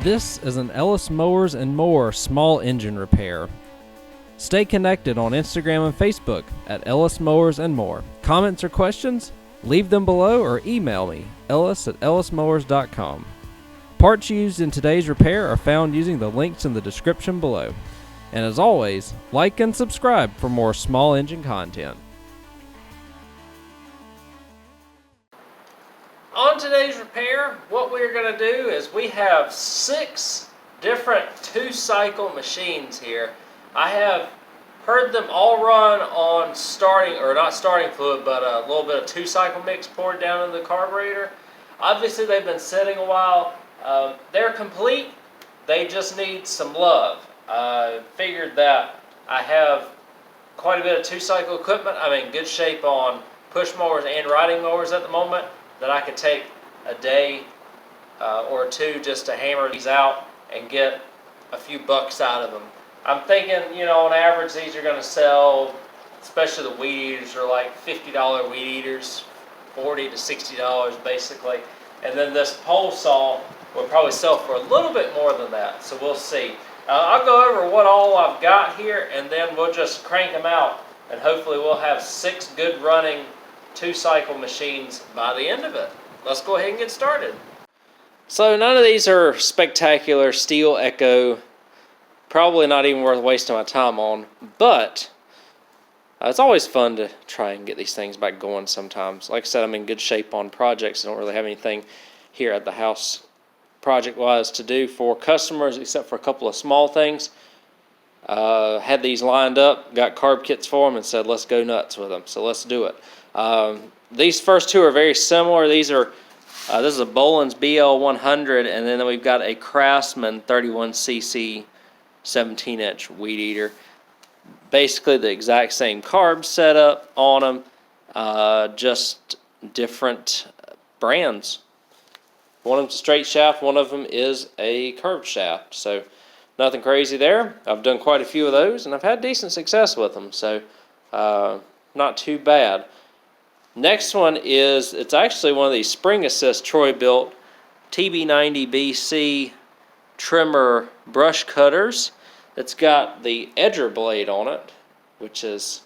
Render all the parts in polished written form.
This is an Ellis Mowers and More small engine repair. Stay connected on Instagram and Facebook at Ellis Mowers and More. Comments or questions? Leave them below or email me, ellis@ellismowers.com. Parts used in today's repair are found using the links in the description below. And as always, like and subscribe for more small engine content. On today's repair, what we're going to do is we have 6 different 2-cycle machines here. I have heard them all run on not starting fluid, but a little bit of 2-cycle mix poured down into the carburetor. Obviously they've been sitting a while. They're complete. They just need some love. I figured that I have quite a bit of 2-cycle equipment. I'm in good shape on push mowers and riding mowers at the moment, that I could take a day or two just to hammer these out and get a few bucks out of them. I'm thinking, on average these are going to sell, especially the weed eaters, are like $50 weed eaters, $40 to $60 basically. And then this pole saw will probably sell for a little bit more than that, so we'll see. I'll go over what all I've got here, and then we'll just crank them out, and hopefully we'll have 6 good running 2-cycle machines by the end of it. Let's go ahead and get started. So none of these are spectacular steel echo, probably not even worth wasting my time on, but it's always fun to try and get these things back going sometimes. Like I said, I'm in good shape on projects. I don't really have anything here at the house project-wise to do for customers except for a couple of small things. Had these lined up, got carb kits for them, and said let's go nuts with them, so let's do it. These first 2 are very similar. These are this is a Boland's BL100, and then we've got a Craftsman 31cc 17-inch weed eater. Basically the exact same carb setup on them, just different brands. One of them's a straight shaft, one of them is a curved shaft. So nothing crazy there. I've done quite a few of those, and I've had decent success with them, so not too bad. Next one is, it's actually one of these spring assist Troy built TB90BC trimmer brush cutters. It's got the edger blade on it, which is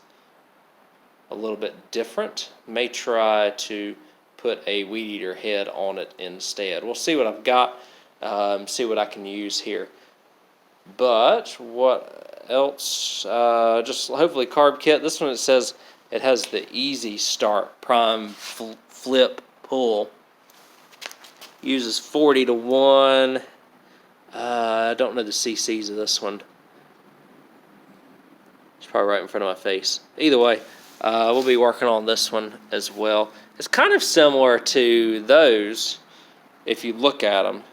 a little bit different. May try to put a weed eater head on it instead. We'll see what I've got, see what I can use here. But what else? Just hopefully carb kit. This one, it says it has the easy start prime flip pull. Uses 40 to 1. I don't know the cc's of this one. It's probably right in front of my face. Either way, we'll be working on this one as well. It's kind of similar to those if you look at them.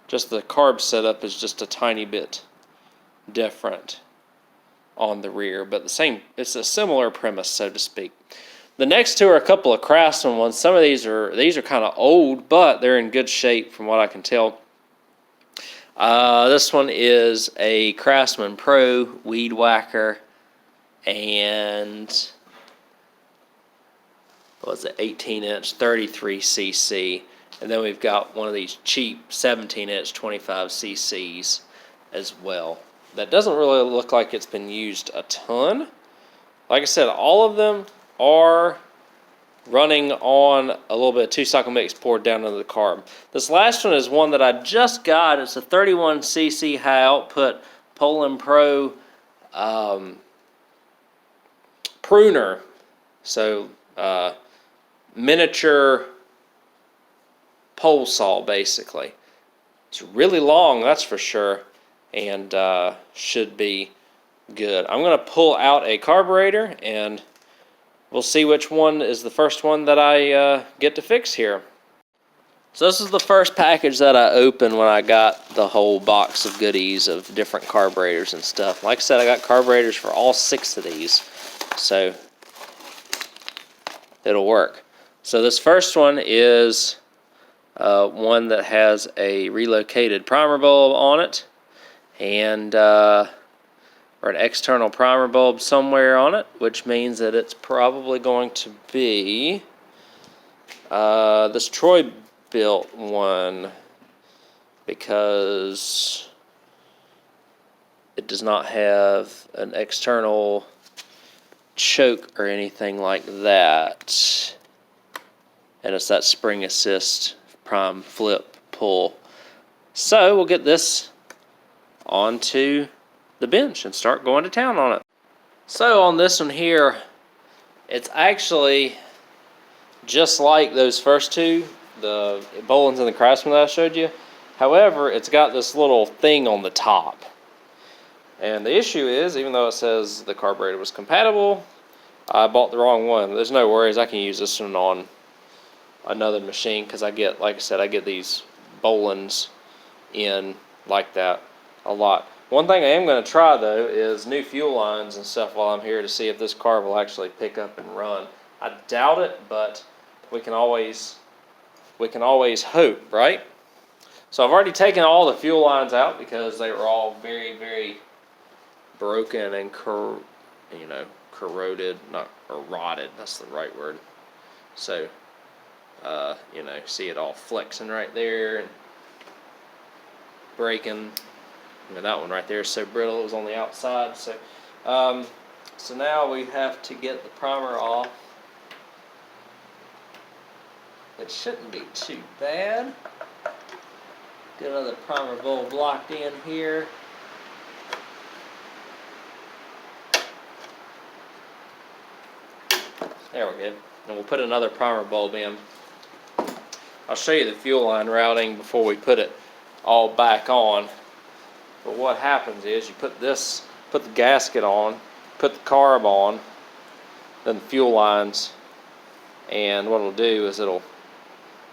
Just the carb setup is just a tiny bit different on the rear, but it's a similar premise, so to speak. The next 2 are a couple of Craftsman ones. Some of these are kind of old, but they're in good shape from what I can tell. This one is a Craftsman Pro weed whacker, and what was it, 18-inch 33cc, and then we've got one of these cheap 17-inch 25cc's as well. That doesn't really look like it's been used a ton. Like I said, all of them are running on a little bit of 2-cycle mix poured down into the carb. This last one is one that I just got. It's a 31cc high output Poland Pro pruner. So miniature pole saw basically. It's really long, that's for sure, and should be good. I'm going to pull out a carburetor, and we'll see which one is the first one that I get to fix here. So this is the first package that I opened when I got the whole box of goodies of different carburetors and stuff. Like I said, I got carburetors for all 6 of these, so it'll work. So this first one is one that has a relocated primer bulb on it, and or an external primer bulb somewhere on it, which means that it's probably going to be this Troy built one. because it does not have an external choke or anything like that. And it's that spring assist prime flip pull. So we'll get this onto the bench and start going to town on it. So on this one here, it's actually just like those first two, the Boland's and the Craftsman that I showed you. However, it's got this little thing on the top. And the issue is, even though it says the carburetor was compatible, I bought the wrong one. There's no worries, I can use this one on another machine, because I get, like I said, I get these Boland's in like that a lot. One thing I am going to try though is new fuel lines and stuff while I'm here to see if this carb will actually pick up and run. I doubt it, but we can always hope, right? So I've already taken all the fuel lines out because they were all very, very broken and corroded, or rotted. That's the right word. So see it all flexing right there and breaking. That one right there is so brittle, it was on the outside. So so now we have to get the primer off. It shouldn't be too bad. Get another primer bulb locked in here. There we go. And we'll put another primer bulb in. I'll show you the fuel line routing before we put it all back on. But what happens is you put the gasket on, put the carb on, then the fuel lines, and what it'll do is it'll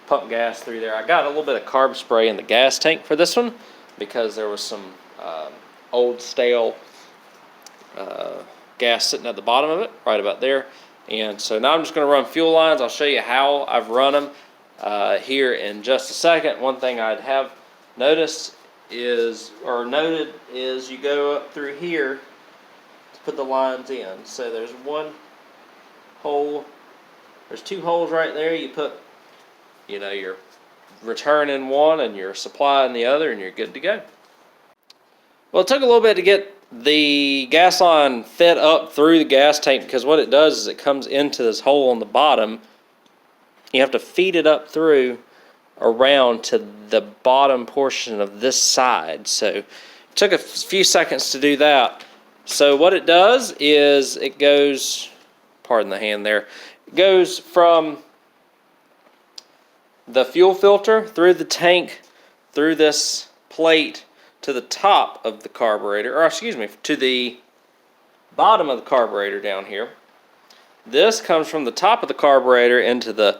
pump gas through there. I got a little bit of carb spray in the gas tank for this one because there was some old stale gas sitting at the bottom of it, right about there. And so now I'm just going to run fuel lines. I'll show you how I've run them here in just a second. One thing I'd have noticed is you go up through here to put the lines in. So there's one hole, there's two holes right there. You put your return in one and your supply in the other, and you're good to go. Well, it took a little bit to get the gas line fed up through the gas tank, because what it does is it comes into this hole on the bottom. You have to feed it up through around to the bottom portion of this side. So it took a few seconds to do that. So what it does is it goes, pardon the hand there, it goes from the fuel filter through the tank, through this plate to the top of the carburetor, or excuse me, to the bottom of the carburetor down here. This comes from the top of the carburetor into the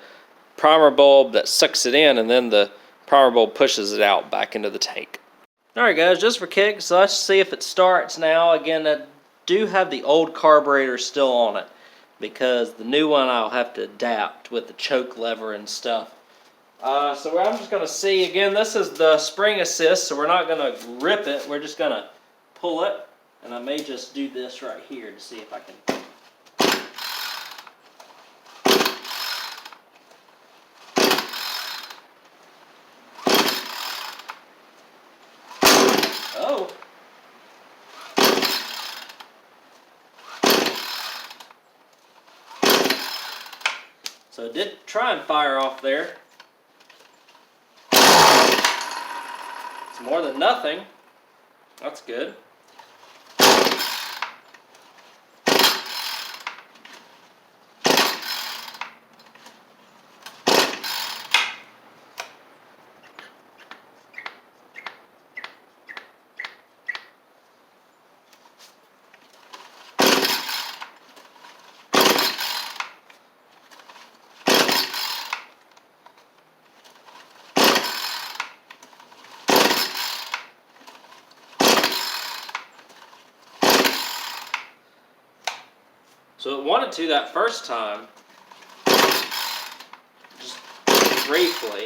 primer bulb that sucks it in, and then the primer bulb pushes it out back into the tank. Alright guys, just for kicks, so let's see if it starts now. Again, I do have the old carburetor still on it, because the new one I'll have to adapt with the choke lever and stuff. So I'm just going to see, again, this is the spring assist, so we're not going to rip it, we're just going to pull it, and I may just do this right here to see if I can. Oh! So it did try and fire off there. It's more than nothing. That's good. So it wanted to that first time, just briefly.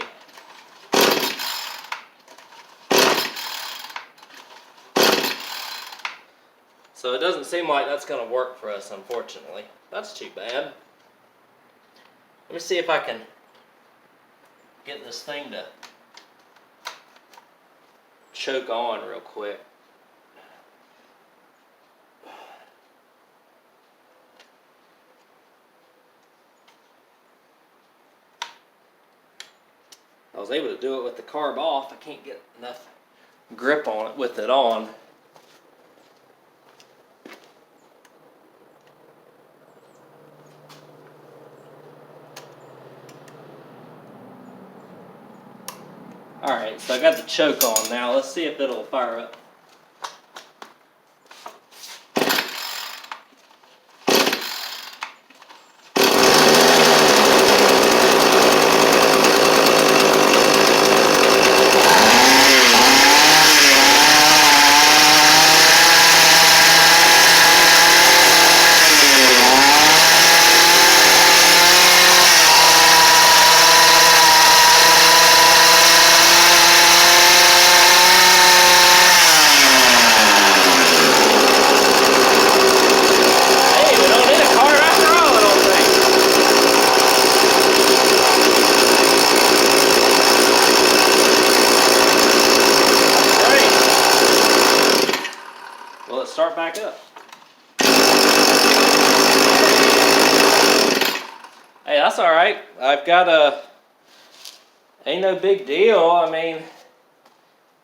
So it doesn't seem like that's going to work for us, unfortunately. That's too bad. Let me see if I can get this thing to choke on real quick. I was able to do it with the carb off. I can't get enough grip on it with it on. Alright, so I got the choke on now. Let's see if it'll fire up. Start back up. Hey, that's all right. I've got ain't no big deal. I mean,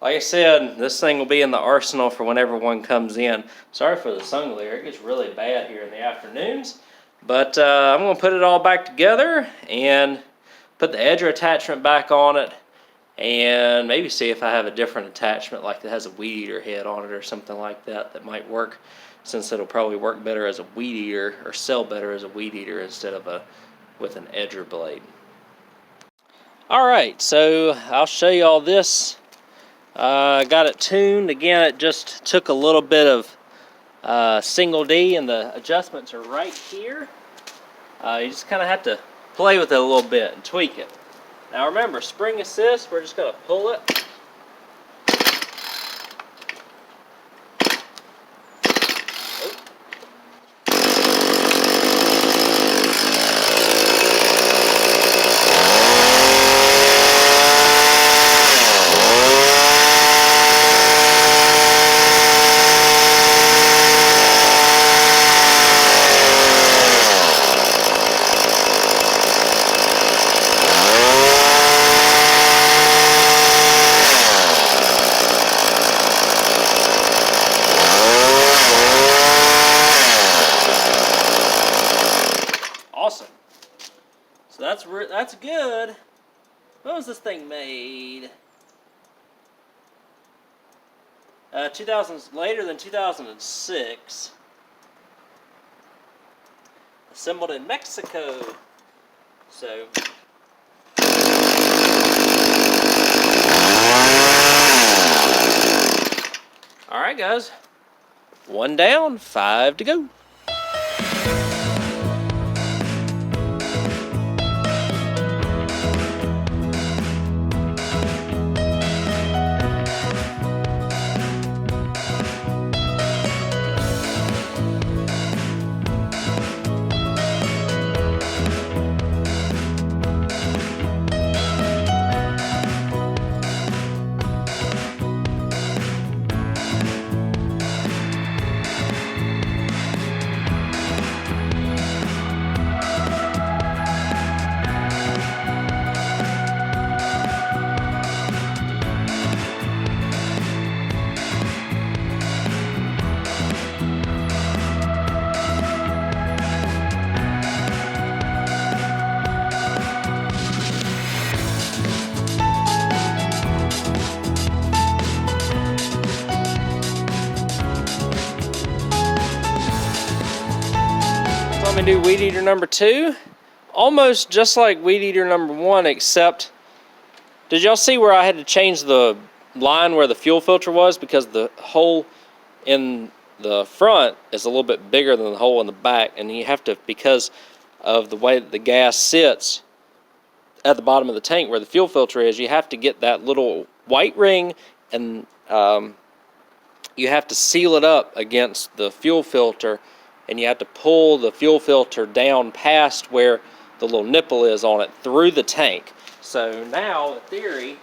like I said, this thing will be in the arsenal for whenever one comes in. Sorry for the sun glare. It gets really bad here in the afternoons. But I'm going to put it all back together and put the edger attachment back on it. And maybe see if I have a different attachment, like that has a weed eater head on it or something like that, that might work, since it'll probably work better as a weed eater, or sell better as a weed eater instead of with an edger blade. Alright, so I'll show you all this. Got it tuned. Again, it just took a little bit of single D, and the adjustments are right here. You just kind of have to play with it a little bit and tweak it. Now remember, spring assist, we're just going to pull it. That's good. When was this thing made? later than 2006. Assembled in Mexico. So. All right, guys. 1 down, 5 to go. Let me do weed eater number 2. Almost just like weed eater number 1, except, did y'all see where I had to change the line where the fuel filter was, because the hole in the front is a little bit bigger than the hole in the back, and you have to, because of the way that the gas sits at the bottom of the tank where the fuel filter is, you have to get that little white ring, and you have to seal it up against the fuel filter, and you have to pull the fuel filter down past where the little nipple is on it through the tank. So now, in theory,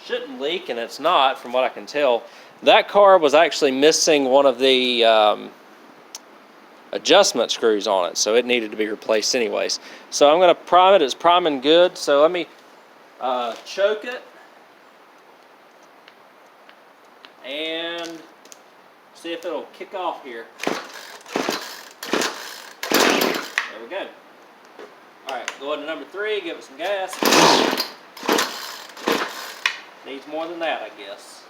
shouldn't leak, and it's not, from what I can tell. That carb was actually missing one of the adjustment screws on it, so it needed to be replaced anyways. So I'm going to prime it. It's priming good, so let me choke it and see if it'll kick off here. There we go. Alright, go into number 3, give it some gas. Needs more than that, I guess.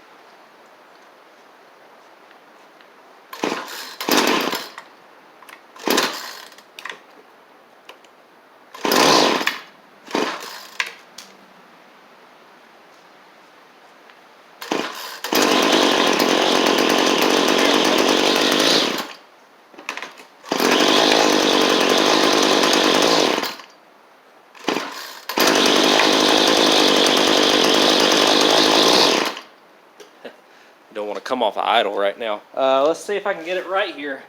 Don't want to come off idle right now. Let's see if I can get it right here.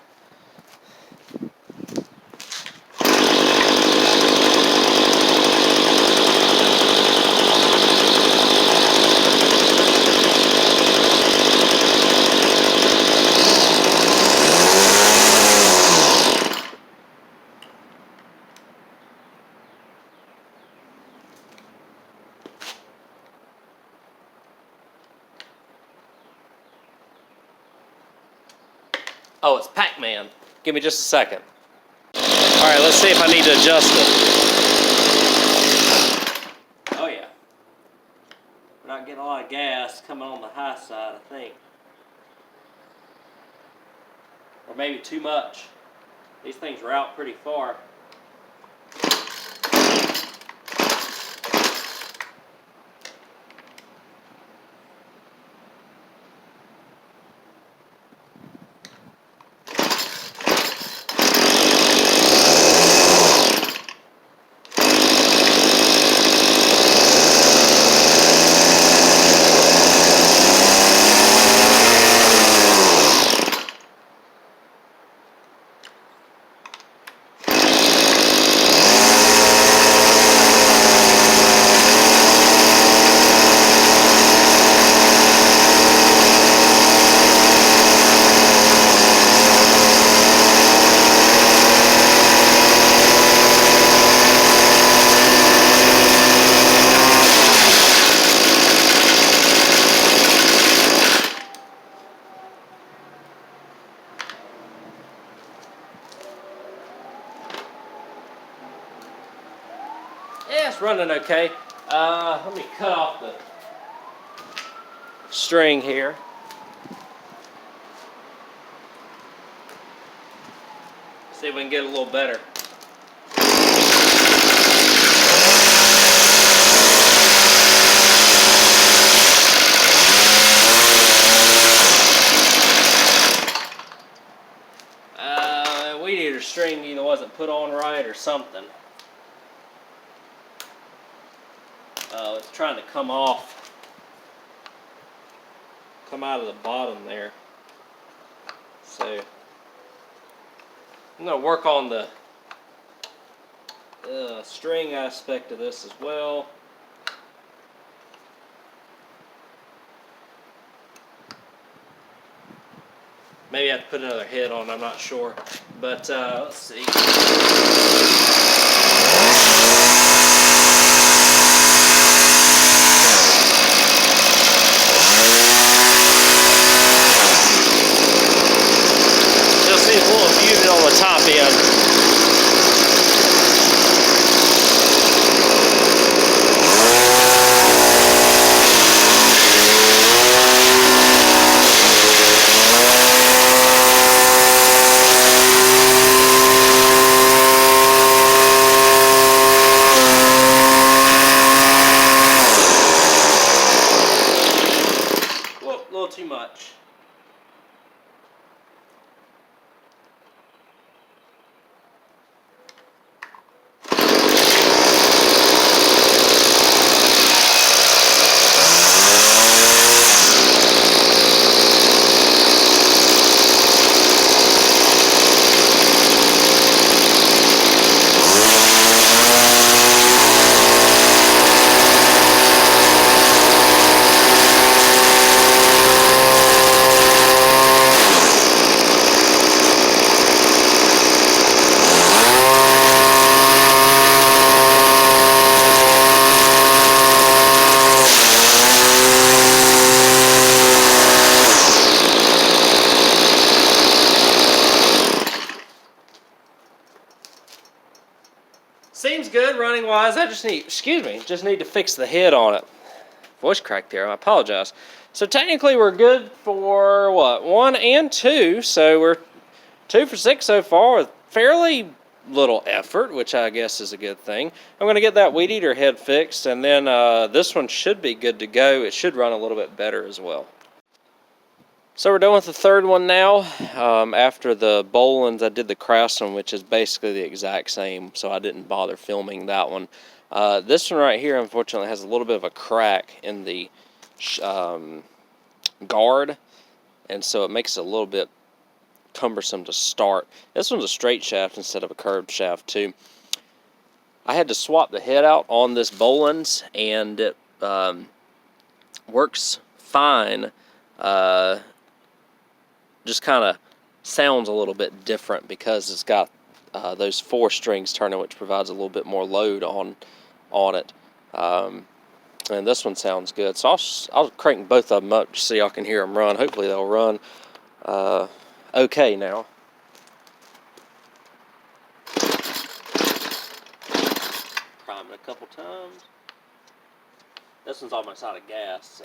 Oh, it's Pac-Man. Give me just a second. Alright, let's see if I need to adjust it. Oh yeah. We're not getting a lot of gas coming on the high side, I think. Or maybe too much. These things are out pretty far. Yeah, it's running okay. Let me cut off the string here. See if we can get a little better. Weed eater string either wasn't put on right or something. It's trying to come off, come out of the bottom there. So I'm going to work on the string aspect of this as well. Maybe I have to put another head on, I'm not sure. But let's see. On the top end. Seems good running wise. I just need, just need to fix the head on it. Voice crack there, I apologize. So technically we're good for what, 1 and 2. So we're 2 for 6 so far with fairly little effort, which I guess is a good thing. I'm going to get that weed eater head fixed, and then this one should be good to go. It should run a little bit better as well. So we're done with the third one now. After the Boland's, I did the Craftsman, which is basically the exact same, so I didn't bother filming that one. This one right here, unfortunately, has a little bit of a crack in the guard, and so it makes it a little bit cumbersome to start. This one's a straight shaft instead of a curved shaft too. I had to swap the head out on this Boland's, and it works fine. Just kind of sounds a little bit different because it's got those 4 strings turning, which provides a little bit more load on it. And this one sounds good, so I'll crank both of them up so y'all can hear them run. Hopefully they'll run okay now. Prime it a couple times. This one's almost out of gas, so.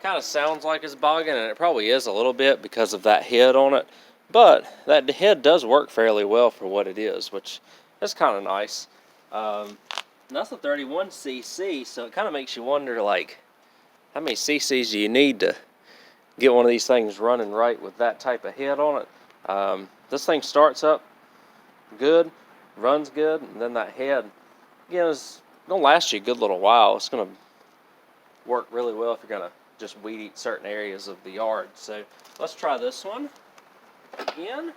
Kind of sounds like it's bogging, and it probably is a little bit because of that head on it, but that head does work fairly well for what it is, which is kind of nice. That's a 31cc, so it kind of makes you wonder, like, how many cc's do you need to get one of these things running right with that type of head on it. This thing starts up good, runs good, and then that head, again, is going to last you a good little while. It's going to work really well if you're going to just weed eat certain areas of the yard. So let's try this one again.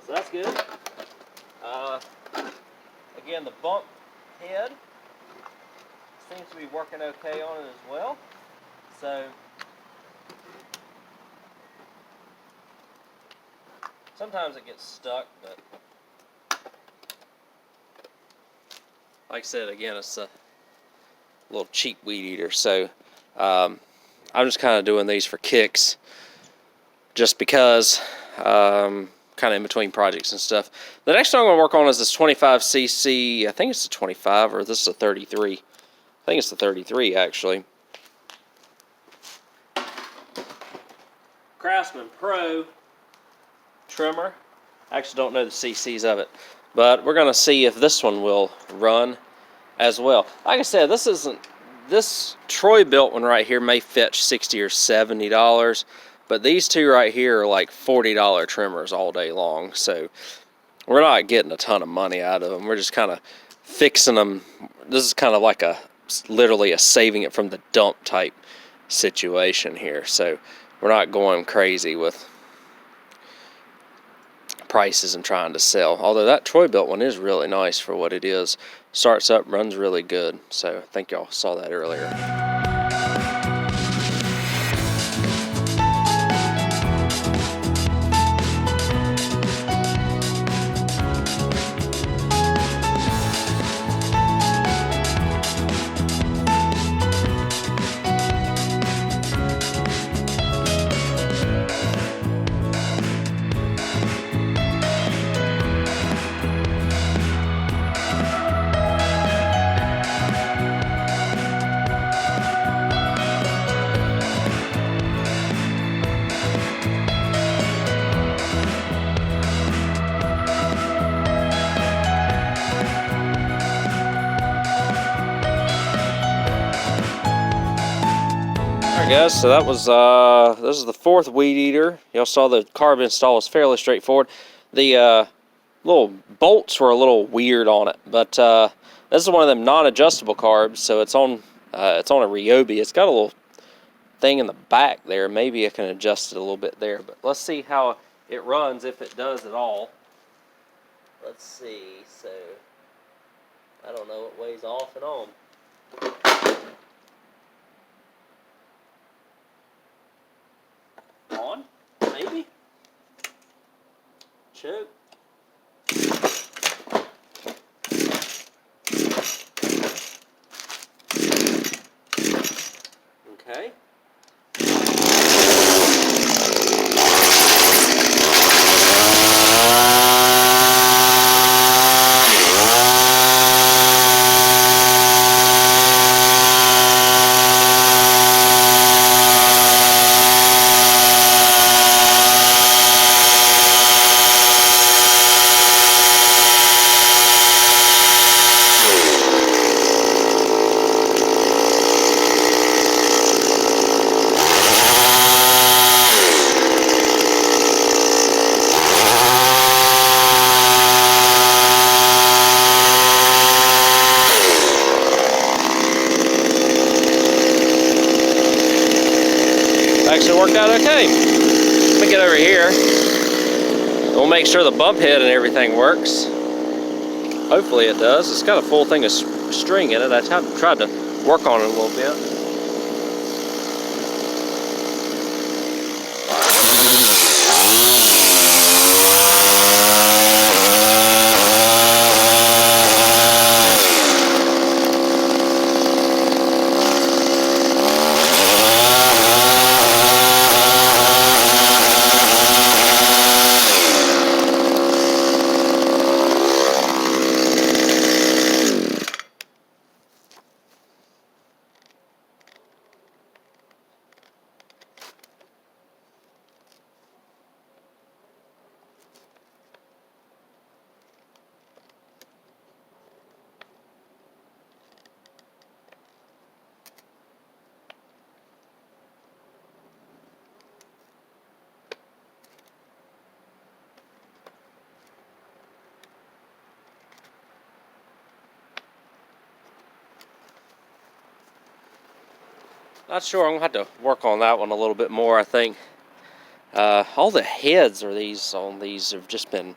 So that's good. Again, the bump head seems to be working okay on it as well. So sometimes it gets stuck, but like I said, again, it's a little cheap weed eater. So I'm just kind of doing these for kicks, just because. Kind of in between projects and stuff. The next one I'm going to work on is this 25cc. I think it's a 25, or this is a 33. I think it's the 33 actually. Craftsman Pro trimmer. I actually don't know the cc's of it, but we're going to see if this one will run as well. Like I said, this Troy built one right here may fetch $60 or $70. But these two right here are like $40 trimmers all day long. So we're not getting a ton of money out of them. We're just kind of fixing them. This is kind of like literally a saving it from the dump type situation here. So we're not going crazy with prices and trying to sell. Although that Troy built one is really nice for what it is. Starts up, runs really good. So I think y'all saw that earlier. Alright guys, so that was, this is the 4th weed eater. Y'all saw the carb install was fairly straightforward. The little bolts were a little weird on it, but this is one of them non-adjustable carbs, so it's on a Ryobi. It's got a little thing in the back there. Maybe I can adjust it a little bit there, but let's see how it runs, if it does at all. Let's see, so I don't know, it weighs off and on. On, maybe. Choke. Okay. Actually worked out okay. Let me get over here. We'll make sure the bump head and everything works. Hopefully it does. It's got a full thing of string in it. I tried to work on it a little bit. Not sure. I'm going to have to work on that one a little bit more, I think. All the heads on these have just been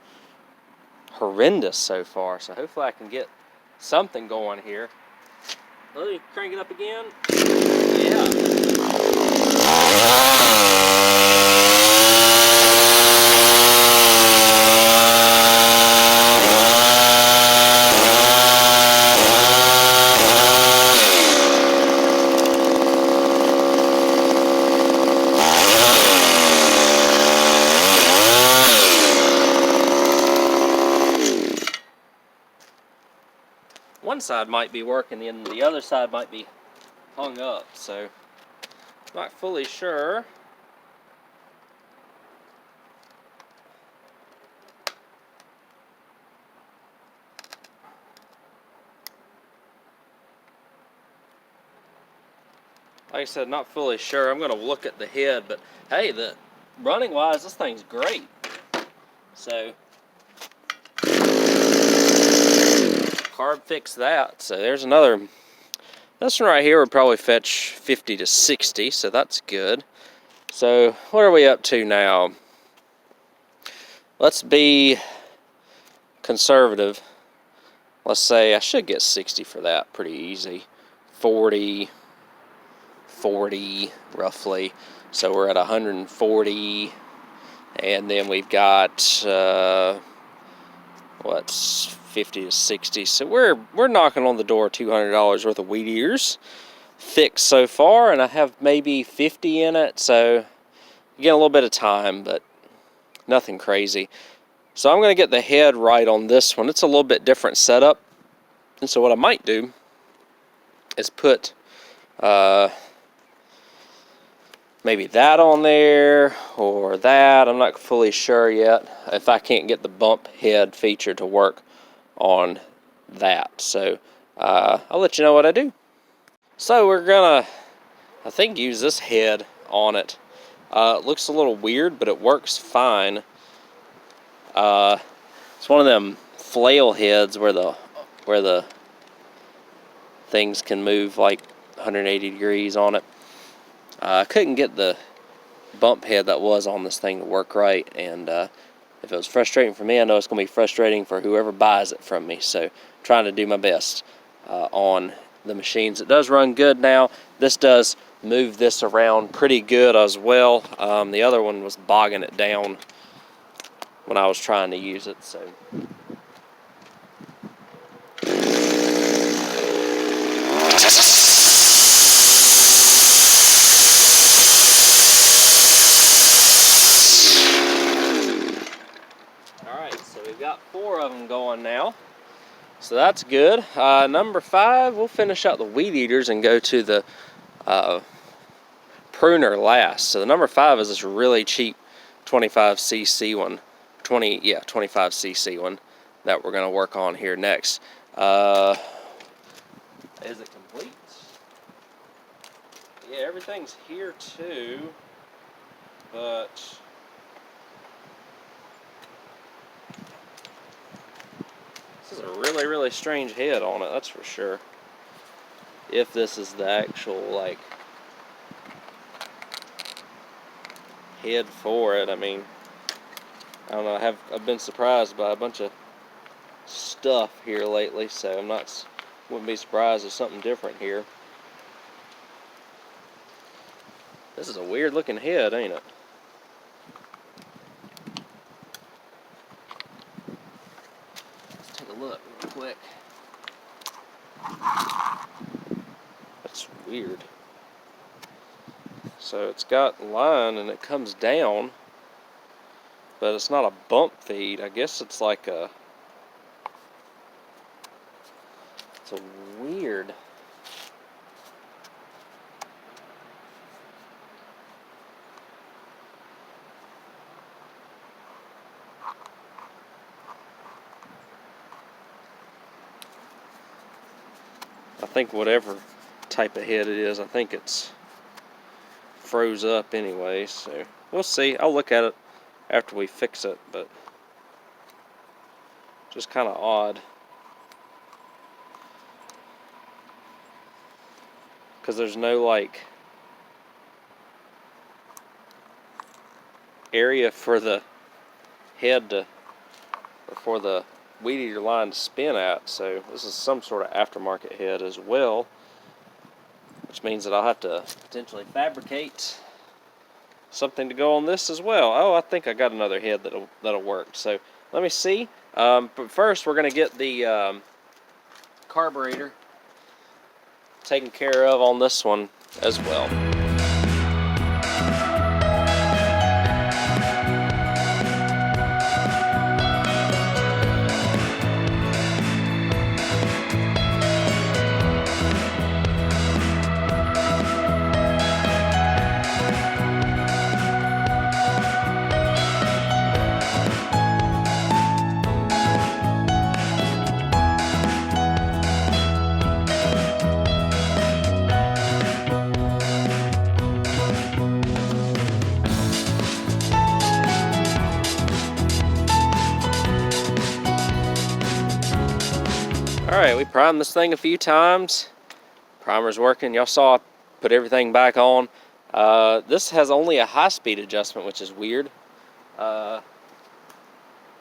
horrendous so far. So hopefully I can get something going here. Let me crank it up again. Yeah. One side might be working and the other side might be hung up, so not fully sure. Like I said, not fully sure. I'm going to look at the head, but hey, the running wise, this thing's great. So carb fixed that. So there's another. This one right here would probably fetch 50 to 60, so that's good. So what are we up to now? Let's be conservative. Let's say I should get 60 for that, pretty easy. 40 roughly. So we're at 140, and then we've got what's 50 to 60. So we're knocking on the door $200 worth of weed eaters fixed so far, and I have maybe 50 in it. So again, a little bit of time, but nothing crazy. So I'm going to get the head right on this one. It's a little bit different setup, and so what I might do is put maybe that on there or that. I'm not fully sure yet if I can't get the bump head feature to work on that. So I'll let you know what I do. So we're gonna I think use this head on it. It looks a little weird, but it works fine. It's one of them flail heads where the things can move like 180 degrees on it. I couldn't get the bump head that was on this thing to work right, and if it was frustrating for me, I know it's going to be frustrating for whoever buys it from me. So trying to do my best on the machines. It does run good now. This does move this around pretty good as well. The other one was bogging it down when I was trying to use it. So alright, so we've got 4 of them going now. So that's good. Number 5, we'll finish out the weed eaters and go to the pruner last. So the number 5 is this really cheap 25cc one. 25cc one that we're going to work on here next. Is it complete? Yeah, everything's here too, but this is a really, really strange head on it, that's for sure. If this is the actual, like, head for it, I mean, I don't know, I've been surprised by a bunch of stuff here lately, so wouldn't be surprised if something different here. This is a weird looking head, ain't it? Let's take a look real quick. That's weird. So it's got line and it comes down, but it's not a bump feed. I guess it's like it's a weird. I think whatever type of head it is, I think it's froze up anyway, so we'll see. I'll look at it after we fix it, but just kind of odd because there's no like area for the head to, or for the weed eater line to spin at. So this is some sort of aftermarket head as well, which means that I'll have to potentially fabricate something to go on this as well. Oh, I think I got another head that'll work. So let me see. But first, we're going to get the carburetor taken care of on this one as well. Alright, we primed this thing a few times. Primer's working. Y'all saw I put everything back on. This has only a high-speed adjustment, which is weird. Or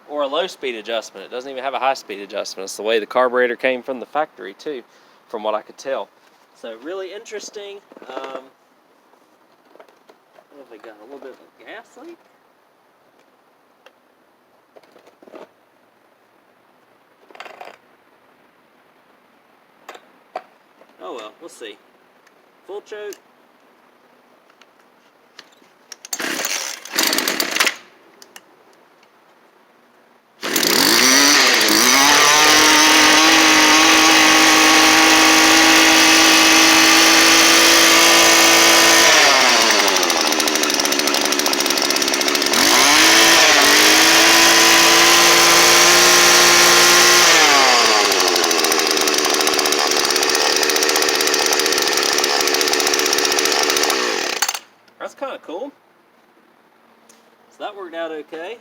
a low-speed adjustment. It doesn't even have a high-speed adjustment. It's the way the carburetor came from the factory, too, from what I could tell. So, really interesting. I don't know if we got a little bit of a gas leak. Oh well, we'll see. Full choke. worked out okay.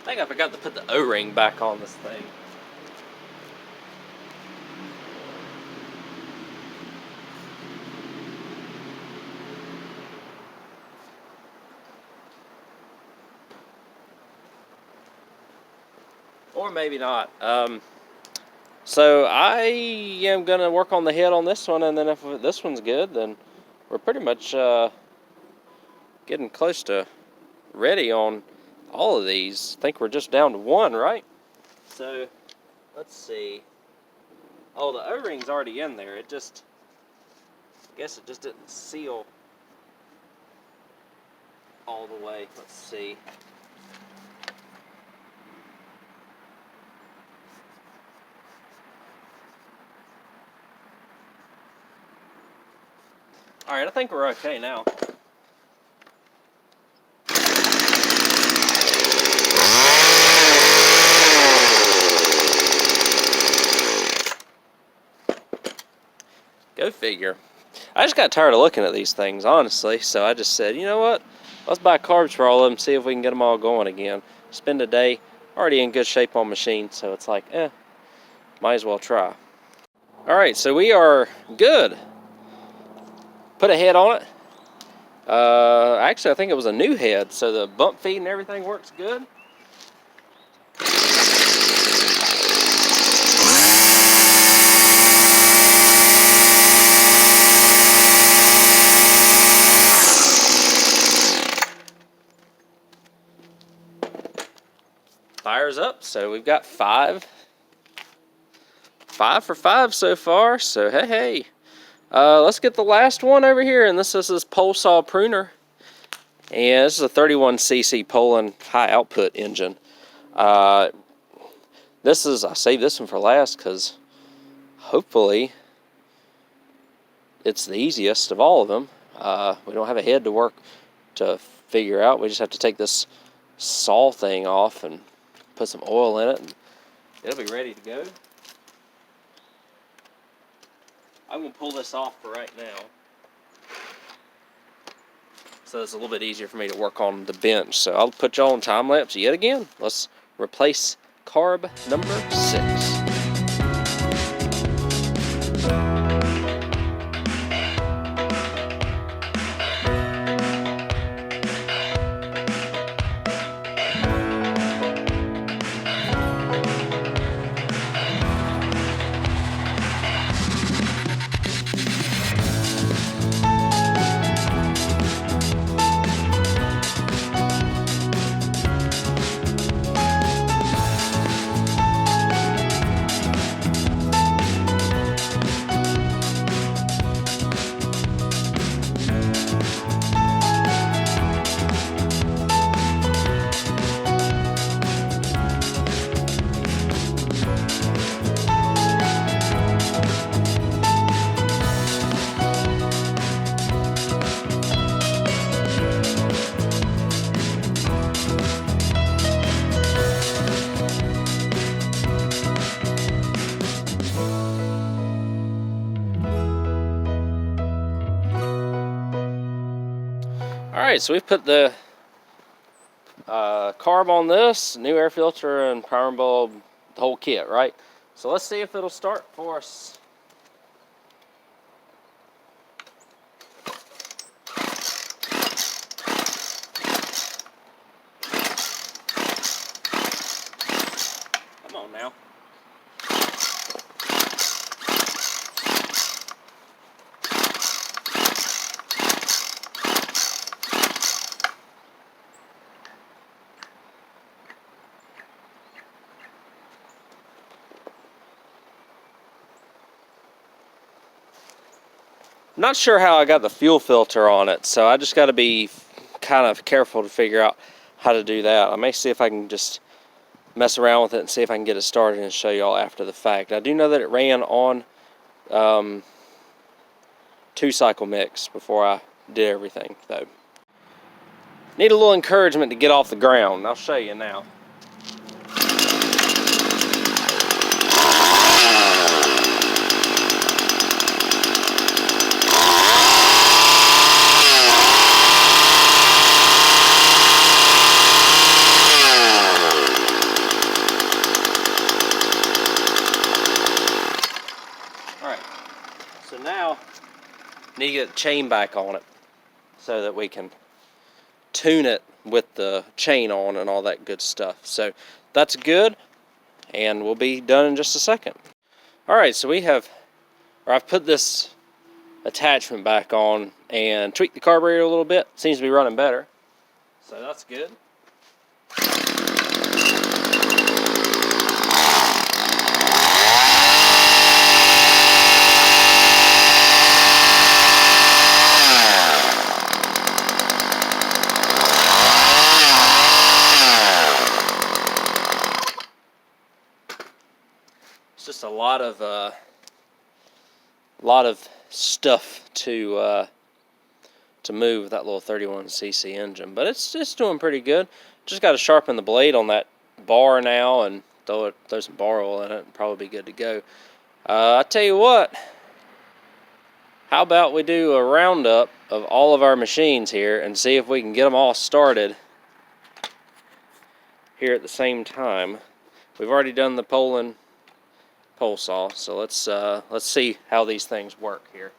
I think I forgot to put the O-ring back on this thing. Or maybe not. So I am going to work on the head on this one, and then if this one's good, then we're pretty much getting close to ready on all of these. I think we're just down to one, right? So let's see. Oh, the O-ring's already in there. It just, I guess it just didn't seal all the way. Let's see. All right, I think we're okay now. Go figure. I just got tired of looking at these things, honestly, so I just said, you know what? Let's buy carbs for all of them, see if we can get them all going again. Spend a day, already in good shape on machine, so it's like, might as well try. All right, so we are good. Put a head on it. Actually, I think it was a new head, so the bump feed and everything works good. Fires up, so we've got 5 for 5 so far, so hey. Let's get the last one over here, and this is this pole saw pruner. And this is a 31cc Poland high output engine. I saved this one for last because hopefully it's the easiest of all of them. We don't have a head to figure out. We just have to take this saw thing off and put some oil in it, and it'll be ready to go. I'm going to pull this off for right now, so it's a little bit easier for me to work on the bench. So I'll put y'all on time lapse yet again. Let's replace carb number 6. Alright, so we've put the carb on this, new air filter and primer bulb, the whole kit, right? So let's see if it'll start for us. Come on now. Not sure how I got the fuel filter on it, so I just got to be kind of careful to figure out how to do that. I may see if I can just mess around with it and see if I can get it started and show y'all after the fact. I do know that it ran on 2-cycle mix before I did everything, though. Need a little encouragement to get off the ground. I'll show you now. Need to get the chain back on it so that we can tune it with the chain on and all that good stuff. So that's good, and we'll be done in just a second. Alright, so I've put this attachment back on and tweaked the carburetor a little bit. Seems to be running better, so that's good. It's just a lot of stuff to move that little 31cc engine, but it's doing pretty good. Just got to sharpen the blade on that bar now and throw some bar oil in it, and probably be good to go. I tell you what, how about we do a roundup of all of our machines here and see if we can get them all started here at the same time. We've already done the pole saw, so let's see how these things work here.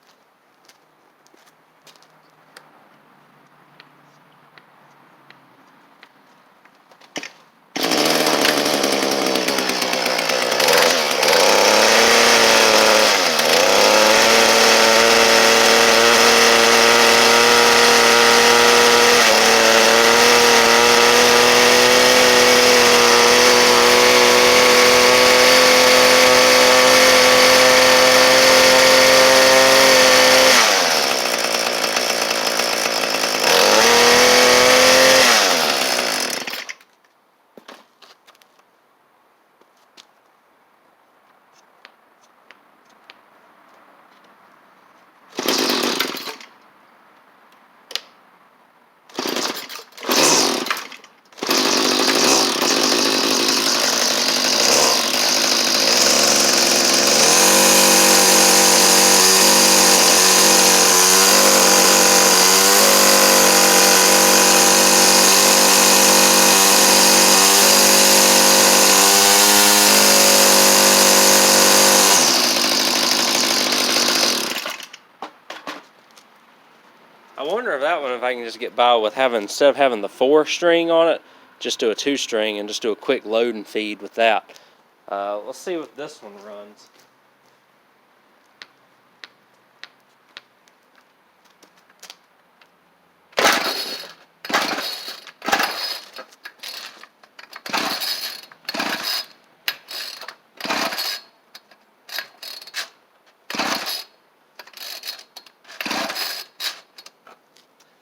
I wonder if that one, if I can just get by with instead of having the 4-string on it, just do a 2-string and just do a quick load and feed with that. Let's see what this one runs.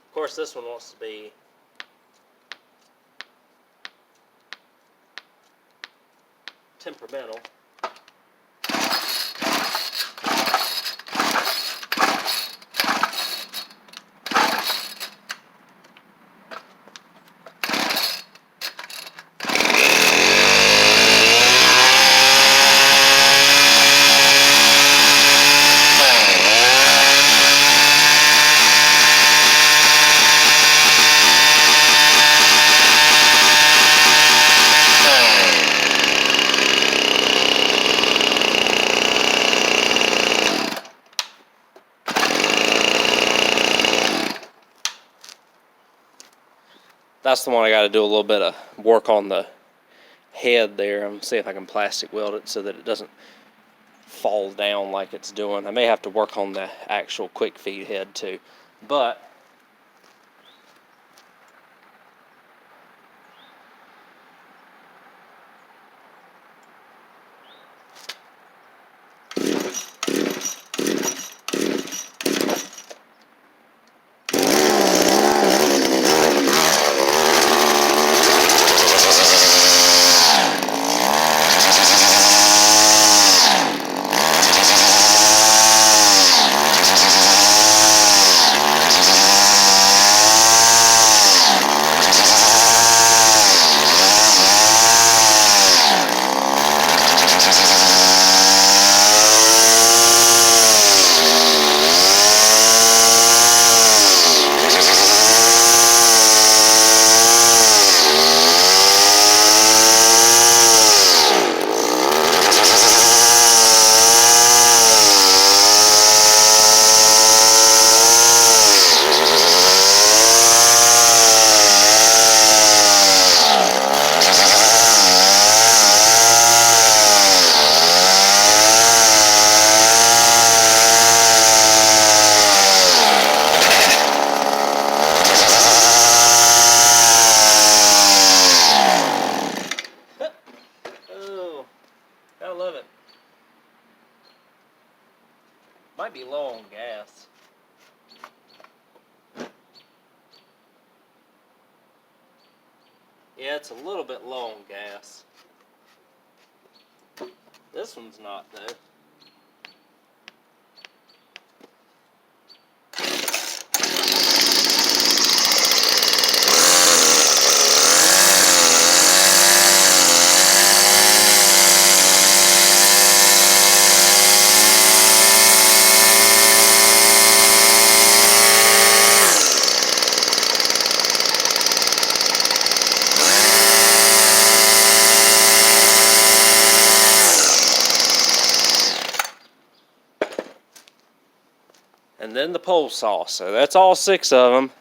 Of course, this one wants to be temperamental. That's the one I got to do a little bit of work on the head there. I'm going to see if I can plastic weld it so that it doesn't fall down like it's doing. I may have to work on the actual quick feed head too. But low on gas. Yeah, it's a little bit low on gas. This one's not, though. And then the pole saw. So that's all 6 of them.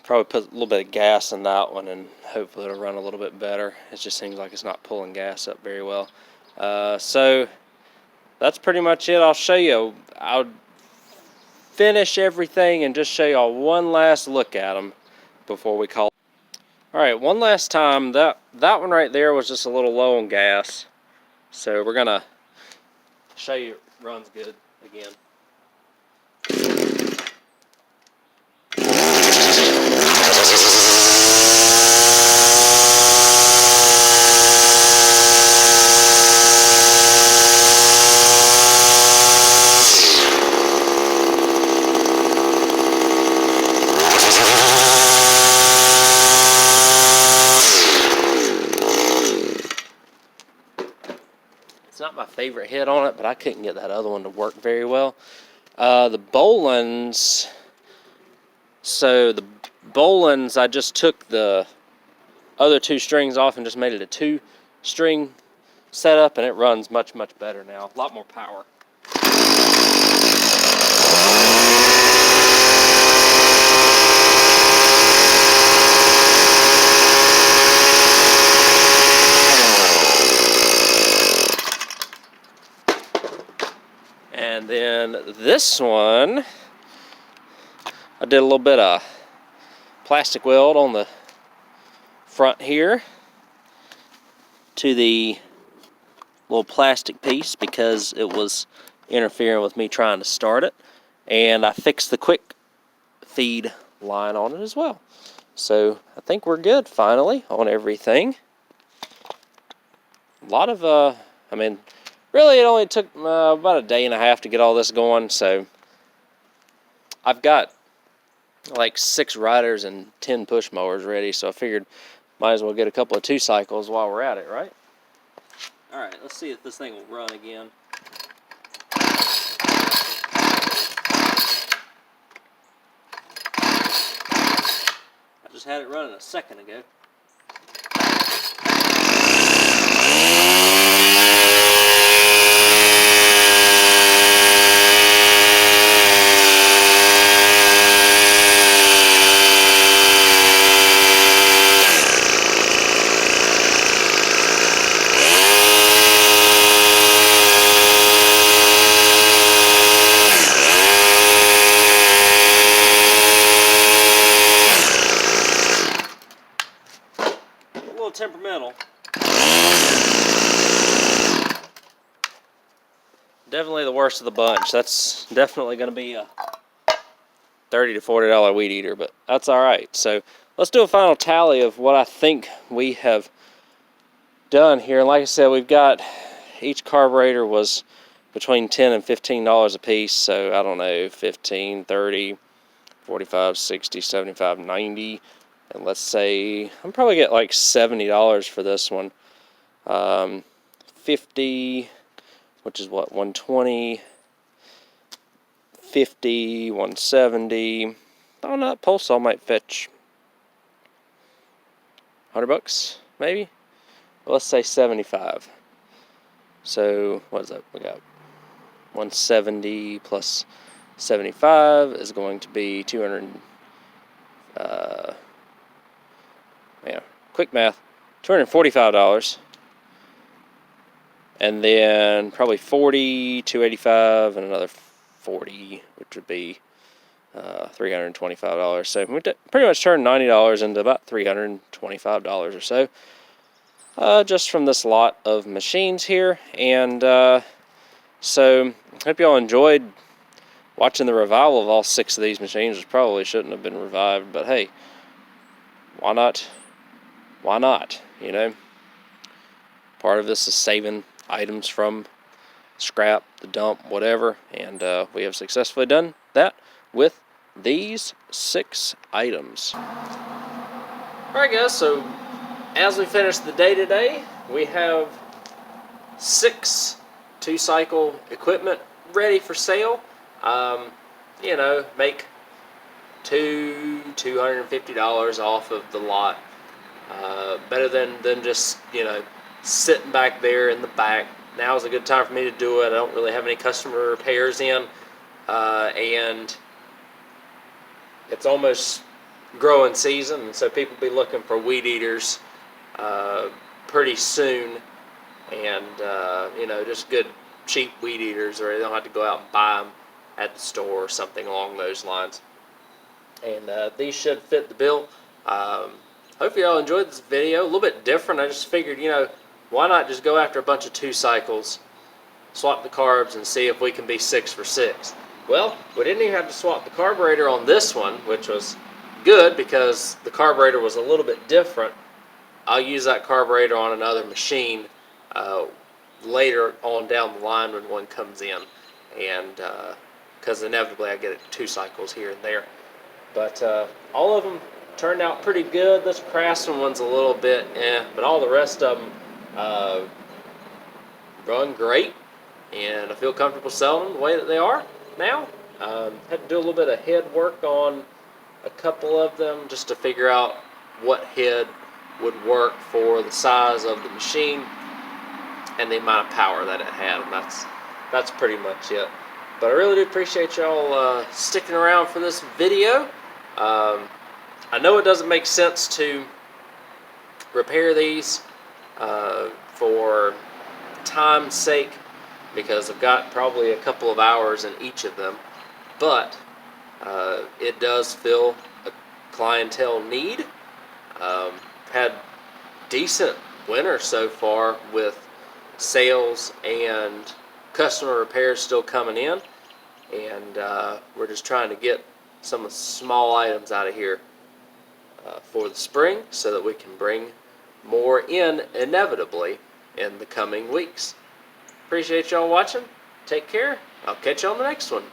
Probably put a little bit of gas in that one, and hopefully it'll run a little bit better. It just seems like it's not pulling gas up very well. So that's pretty much it. I'll show you. I'll finish everything and just show y'all one last look at them before we call. All right, one last time. That one right there was just a little low on gas. So we're gonna show you it runs good again. Not my favorite hit on it, but I couldn't get that other one to work very well. The Bolins, so the Bolins, I just took the other 2 strings off and just made it a 2-string setup, and it runs much, much better now. A lot more power. And then this one, I did a little bit of plastic weld on the front here to the little plastic piece because it was interfering with me trying to start it. And I fixed the quick feed line on it as well. So I think we're good finally on everything. A lot of, I mean, really, it only took about a day and a half to get all this going, so I've got like 6 riders and 10 push mowers ready, so I figured might as well get a couple of 2 cycles while we're at it, right? All right, let's see if this thing will run again. I just had it running a second ago. Temperamental. Definitely the worst of the bunch. That's definitely going to be a $30 to $40 weed eater, but that's all right. So let's do a final tally of what I think we have done here. And like I said, we've got each carburetor was between $10 and $15 a piece. So I don't know, 15, 30, 45, 60, 75, 90. And let's say I'm probably get like $70 for this one. 50, which is what, 120, 50, 170. I don't know, that pulse saw might fetch $100 maybe. Well, let's say 75. So what is that? We got 170 plus 75 is going to be 200. Quick math, $245, and then probably 40, 285, and another 40, which would be $325. So we pretty much turned $90 into about $325 or so, just from this lot of machines here. And So, hope y'all enjoyed watching the revival of all 6 of these machines, which probably shouldn't have been revived, but hey, why not? Why not, you know? Part of this is saving items from scrap, the dump, whatever, and we have successfully done that with these 6 items. Alright guys, so as we finish the day today, we have 6 2-cycle equipment ready for sale. You know, make $250 off of the lot. Better than just, you know, sitting back there in the back. Now is a good time for me to do it. I don't really have any customer repairs in, and it's almost growing season, and so people will be looking for weed eaters pretty soon, and you know, just good cheap weed eaters, or they don't have to go out and buy them at the store or something along those lines. And these should fit the bill. Hopefully y'all enjoyed this video. A little bit different. I just figured, you know, why not just go after a bunch of 2 cycles, swap the carbs, and see if we can be 6 for 6. Well, we didn't even have to swap the carburetor on this one, which was good because the carburetor was a little bit different. I'll use that carburetor on another machine later on down the line when one comes in, and because inevitably I get 2 cycles here and there. But all of them turned out pretty good. This Craftsman one's a little bit but all the rest of them run great, and I feel comfortable selling them the way that they are now. Had to do a little bit of head work on a couple of them just to figure out what head would work for the size of the machine and the amount of power that it had, and that's pretty much it. But I really do appreciate y'all sticking around for this video. I know it doesn't make sense to repair these for time's sake, because I've got probably a couple of hours in each of them, but it does fill a clientele need. Had decent winter so far with sales and customer repairs still coming in, and we're just trying to get some small items out of here for the spring so that we can bring more in inevitably in the coming weeks. Appreciate y'all watching. Take care. I'll catch you on the next one.